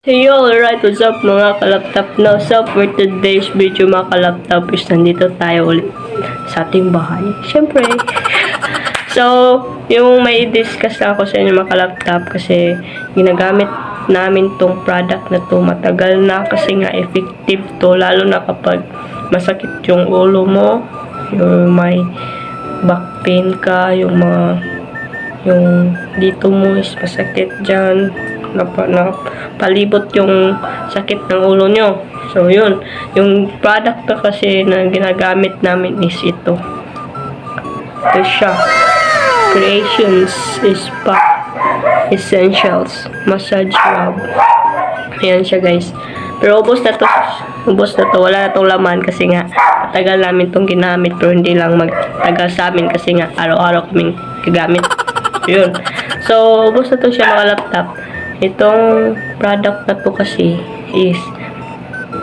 Hey yo, alright, what's up mga kalaptop na? So, for today's video mga kalaptop is nandito tayo ulit sa ating bahay. Siyempre. So, yung may discuss na ako sa inyo mga kalaptop kasi ginagamit namin tong product na to matagal na kasi nga effective to lalo na kapag masakit yung ulo mo, yung may back pain ka, yung dito mo is masakit dyan, palibot yung sakit ng ulo nyo. So, yun. Yung product na kasi na ginagamit namin is ito. Ito siya. Creations Spa Essentials Massage Rub. Ayan siya, guys. Pero ubos na to. Ubos na to. Wala na tong laman kasi nga matagal namin tong ginamit pero hindi lang magtagal sa amin kasi nga araw-araw kaming gagamit. Yun. So, ubos na to siya mga laptop. Itong product na to kasi is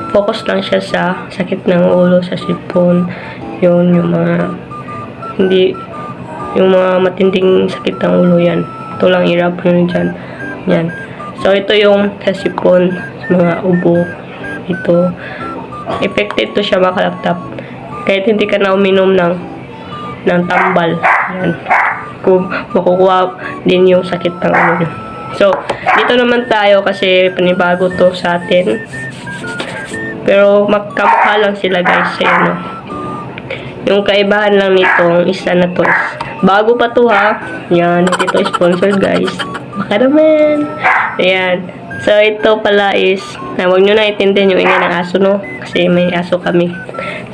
focus lang siya sa sakit ng ulo, sa sipon, yung mga yung mga matinding sakit ng ulo yan. Ito lang i-rub nyo dyan. Yan. So, ito yung sa sipon, sa mga ubo. Ito. Effective to siya mga kalaptop. Kahit hindi ka na uminom ng tambal. Yan. Kung makukuha din yung sakit ng ulo nyo. So, dito naman tayo kasi panibago to sa atin. Pero magkamukha lang sila guys. Ayan, no? Yung kaibahan lang nitong isa na to is bago pa to ha. Yan, hindi to sponsor guys. Baka naman. Ayan. So, ito pala is huwag nyo na itindihan yung ingay ng aso, no? Kasi may aso kami.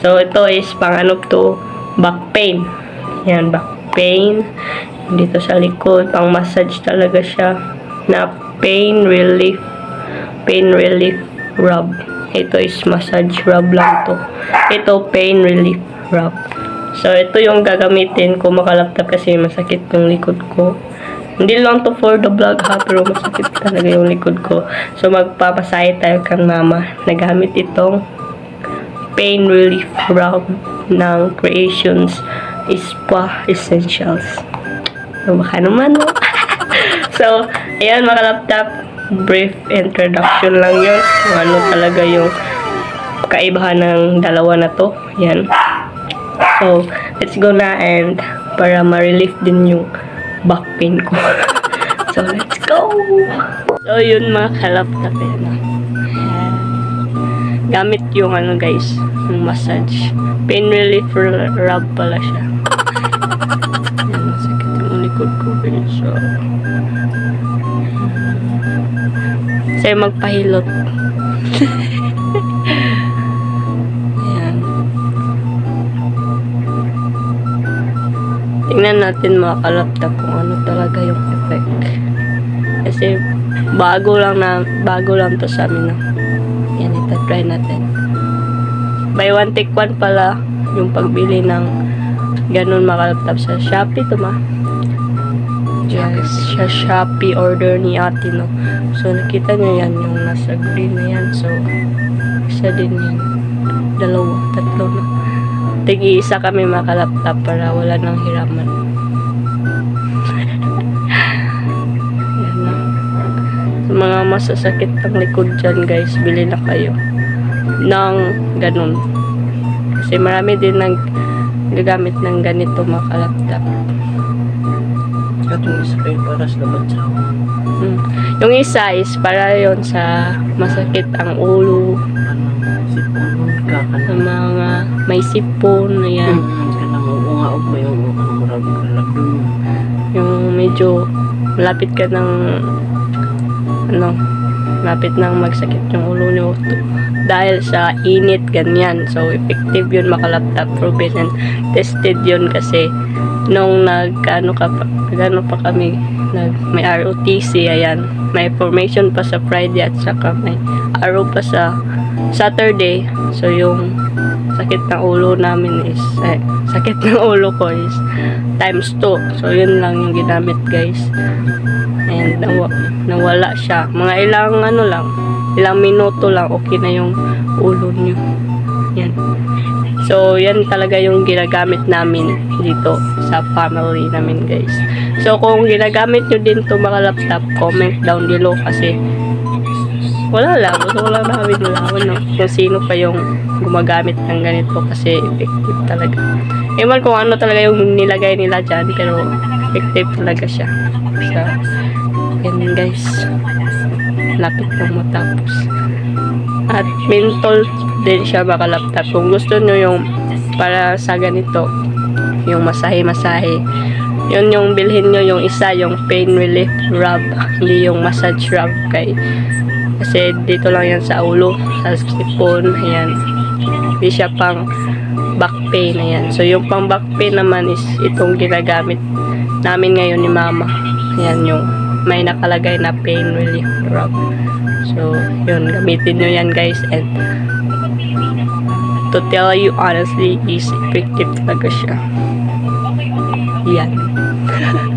So, ito is pang ano to, back pain. Yan, back pain. Dito sa likod, pang massage talaga siya. Na pain relief rub. Ito is massage rub lang to. Ito pain relief rub. So ito yung gagamitin ko makalaptop kasi masakit yung likod ko. Hindi lang to for the vlog ha, pero masakit talaga yung likod ko. So magpapasaya tayo kang mama na gamit itong pain relief rub ng Creations Spa Essentials. So baka naman no. So, ayan mga laptop, brief introduction lang yun. Kung ano talaga yung kaibahan ng dalawa na to. Ayan. So, let's go na and para ma-relief din yung back pain ko. So, let's go! So, yun mga kalaptop. Ayan. Gamit yung ano guys, yung massage. Pain relief rub pala siya. Ayan, masakit yung likod ko guys. So, sa'yo magpahilot. Ayan. Tingnan natin mga kalaptop kung ano talaga yung effect. Kasi bago lang to sa amin. No? Yan, ito try natin. Buy one take one pala yung pagbili ng ganun mga kalaptop sa Shopee to ma. Yes, sa Shopee order ni ate, no? So, nakita nyo yan, yung nasa green na yan. So, isa din yan. Dalawa, tatlo na. Tigi-isa kami makalaptop para wala nang hiraman. Yan na. Sa mga masasakit ang likod dyan, guys, bili na kayo ng ganun. Kasi marami din gagamit ng ganito makalaptop. Yung isa kayo para sa bansaw. Yung isa is para yon sa masakit ang ulo, Sipon ka sa mga may sipon, ayan. Kanang uunga og may murag doon. Yung medyo malapit ka ng malapit nang magsakit yung ulo nyo dahil sa init, ganyan. So, effective yun makalaptop, proven and tested yun kasi nung nagano pa kami may ROTC, ayan, may formation pa sa Friday at saka may araw pa sa Saturday. So yung sakit ng ulo namin is sakit ng ulo ko is times 2. So yun lang yung ginamit guys, and nawala siya mga ilang minuto lang, okay na yung ulo nyo. Yan. So, yan talaga yung ginagamit namin dito sa family namin, guys. So, kung ginagamit nyo din to mga laptop, comment down below kasi Wala lang. Gusto ko lang namin malaman no? Kung sino pa yung gumagamit ng ganito kasi effective talaga. Ewan kung ano talaga yung nilagay nila dyan pero effective talaga siya. So, yan guys. Lapit nang matapos. At menthol din siya baka laptop. Kung gusto nyo yung para sa ganito, yung masahe-masahe, yun yung bilhin nyo yung isa, yung pain relief rub, hindi yung massage rub kasi dito lang yan sa ulo, sa sipon, ayan. Hindi siya pang back pain, ayan. So yung pang back pain naman is itong ginagamit namin ngayon ni mama, ayan yung may nakalagay na pain relief rub. So yun, gamitin nyo yan guys, and to tell you honestly is effective talaga siya. Yan.